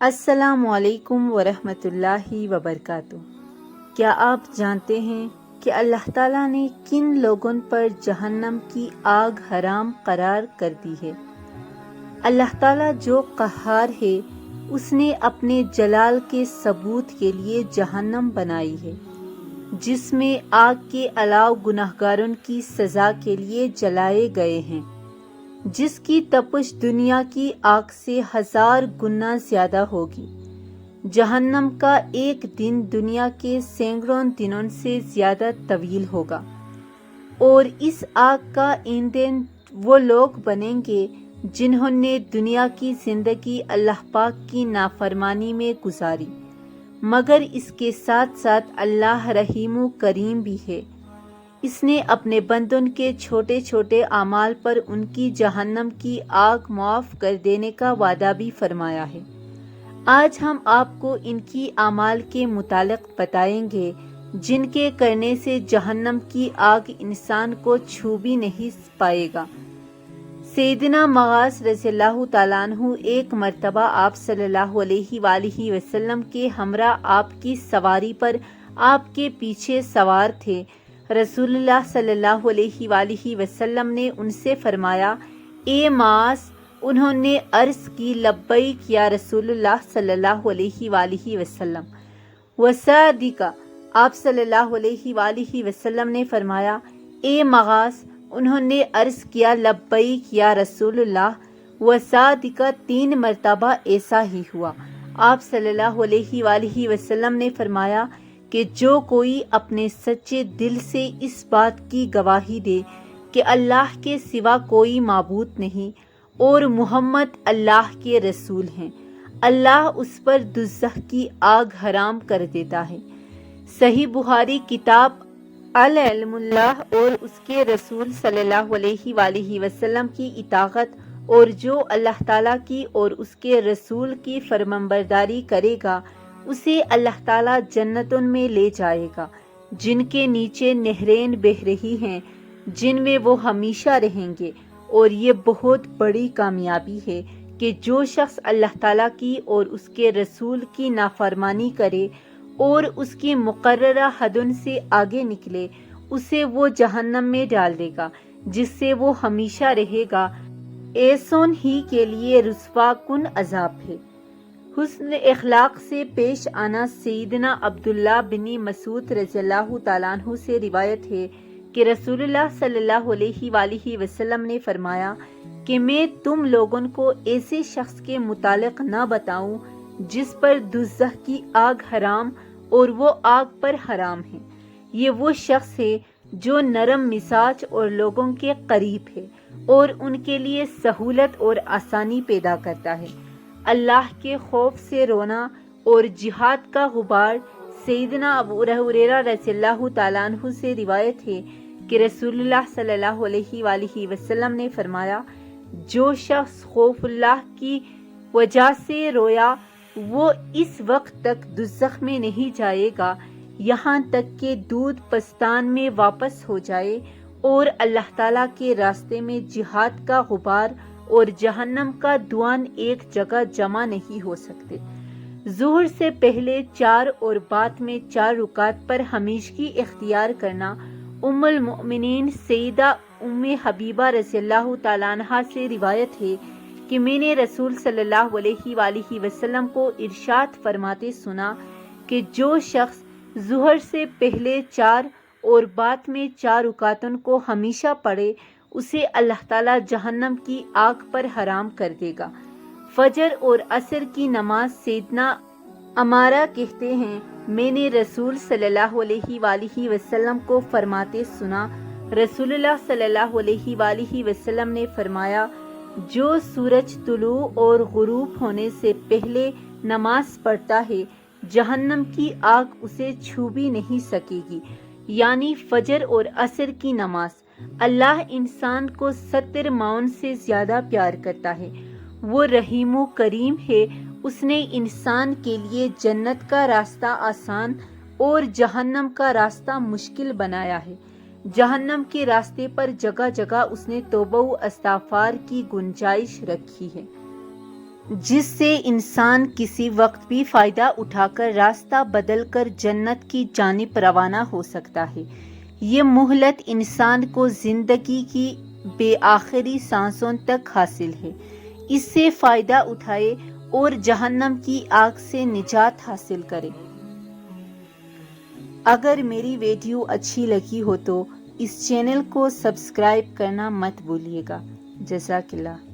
السلام علیکم ورحمۃ اللہ وبرکاتہ۔ کیا آپ جانتے ہیں کہ اللہ تعالیٰ نے کن لوگوں پر جہنم کی آگ حرام قرار کر دی ہے؟ اللہ تعالیٰ جو قہار ہے، اس نے اپنے جلال کے ثبوت کے لیے جہنم بنائی ہے، جس میں آگ کے علاوہ گناہگاروں کی سزا کے لیے جلائے گئے ہیں، جس کی تپش دنیا کی آگ سے 1000 گنا زیادہ ہوگی۔ جہنم کا ایک دن دنیا کے سینکڑوں دنوں سے زیادہ طویل ہوگا، اور اس آگ کا ایندھن وہ لوگ بنیں گے جنہوں نے دنیا کی زندگی اللہ پاک کی نافرمانی میں گزاری، مگر اس کے ساتھ ساتھ اللہ رحیم و کریم بھی ہے۔ اس نے اپنے بندوں کے چھوٹے چھوٹے اعمال پر ان کی جہنم کی آگ معاف کر دینے کا وعدہ بھی فرمایا ہے۔ آج ہم آپ کو ان کی اعمال کے متعلق بتائیں گے جن کے کرنے سے جہنم کی آگ انسان کو چھو بھی نہیں پائے گا۔ سیدنا معاذ رضی اللہ تعالیٰ عنہ ایک مرتبہ آپ صلی اللہ علیہ وآلہ وسلم کے ہمراہ آپ کی سواری پر آپ کے پیچھے سوار تھے۔ رسول اللہ صلی اللہ علیہ وآلہ وسلم نے ان سے فرمایا، اے معاذ! انہوں نے عرض کی، لبیک یا رسول اللہ صلی اللہ علیہ وآلہ وسلم۔ وسعدیک! آپ صلی اللہ علیہ وآلہ وسلم نے فرمایا، اے معاذ! انہوں نے عرض کیا، لبیک یا رسول اللہ۔ وسعدیک! 3 مرتبہ ایسا ہی ہوا۔ آپ صلی اللہ علیہ وآلہ وسلم نے فرمایا کہ جو کوئی اپنے سچے دل سے اس بات کی گواہی دے کہ اللہ کے سوا کوئی معبود نہیں اور محمد اللہ کے رسول ہیں، اللہ اس پر دوزخ کی آگ حرام کر دیتا ہے۔ صحیح بخاری کتاب العلم اللہ اور اس کے رسول صلی اللہ علیہ وآلہ وسلم کی اطاعت، اور جو اللہ تعالیٰ کی اور اس کے رسول کی فرمانبرداری کرے گا اسے اللہ تعالیٰ جنتوں میں لے جائے گا جن کے نیچے نہریں بہہ رہی ہیں، جن میں وہ ہمیشہ رہیں گے۔ اور یہ بہت بڑی کامیابی ہے کہ جو شخص اللہ تعالیٰ کی اور اس کے رسول کی نافرمانی کرے اور اس کی مقررہ حدوں سے آگے نکلے، اسے وہ جہنم میں ڈال دے گا جس سے وہ ہمیشہ رہے گا۔ ایسوں ہی کے لیے رسوا کن عذاب ہے۔ حسن اخلاق سے پیش آنا۔ سیدنا عبداللہ بن مسعود رضی اللہ تعالیٰ عنہ سے روایت ہے کہ رسول اللہ صلی اللہ علیہ وآلہ وسلم نے فرمایا کہ میں تم لوگوں کو ایسے شخص کے متعلق نہ بتاؤں جس پر دوزخ کی آگ حرام اور وہ آگ پر حرام ہے۔ یہ وہ شخص ہے جو نرم مزاج اور لوگوں کے قریب ہے اور ان کے لیے سہولت اور آسانی پیدا کرتا ہے۔ اللہ کے خوف سے رونا اور جہاد کا غبار۔ سیدنا ابو ہریرہ رضی اللہ تعالیٰ عنہ سے روایت ہے کہ رسول اللہ صلی اللہ علیہ وآلہ وسلم نے فرمایا، جو شخص خوف اللہ کی وجہ سے رویا وہ اس وقت تک دوزخ میں نہیں جائے گا یہاں تک کہ دودھ پستان میں واپس ہو جائے، اور اللہ تعالیٰ کے راستے میں جہاد کا غبار اور جہنم کا دھواں ایک جگہ جمع نہیں ہو سکتے۔ ظہر سے پہلے 4 اور بعد میں 4 رکعت پر ہمیشگی اختیار کرنا۔ ام المؤمنین سیدہ ام حبیبہ رضی اللہ تعالیٰ عنہا سے روایت ہے کہ میں نے رسول صلی اللہ علیہ وآلہ وسلم کو ارشاد فرماتے سنا کہ جو شخص ظہر سے پہلے 4 اور بعد میں 4 رکعتوں کو ہمیشہ پڑھے اسے اللہ تعالیٰ جہنم کی آگ پر حرام کر دے گا۔ فجر اور عصر کی نماز۔ سیدنا عمارہ کہتے ہیں، میں نے رسول صلی اللہ علیہ وآلہ وسلم کو فرماتے سنا، رسول اللہ صلی اللہ علیہ وآلہ وسلم نے فرمایا، جو سورج طلوع اور غروب ہونے سے پہلے نماز پڑھتا ہے جہنم کی آگ اسے چھو بھی نہیں سکے گی، یعنی فجر اور عصر کی نماز۔ اللہ انسان کو 70 ماؤں سے زیادہ پیار کرتا ہے، وہ رحیم و کریم ہے۔ اس نے انسان کے لیے جنت کا راستہ آسان اور جہنم کا راستہ مشکل بنایا ہے۔ جہنم کے راستے پر جگہ جگہ اس نے توبہ و استغفار کی گنجائش رکھی ہے۔ جس سے انسان کسی وقت بھی فائدہ اٹھا کر راستہ بدل کر جنت کی جانب روانہ ہو سکتا ہے۔ یہ مہلت انسان کو زندگی کی بے آخری سانسوں تک حاصل ہے۔ اس سے فائدہ اٹھائے اور جہنم کی آگ سے نجات حاصل کرے۔ اگر میری ویڈیو اچھی لگی ہو تو اس چینل کو سبسکرائب کرنا مت بھولیے گا۔ جزاک اللہ۔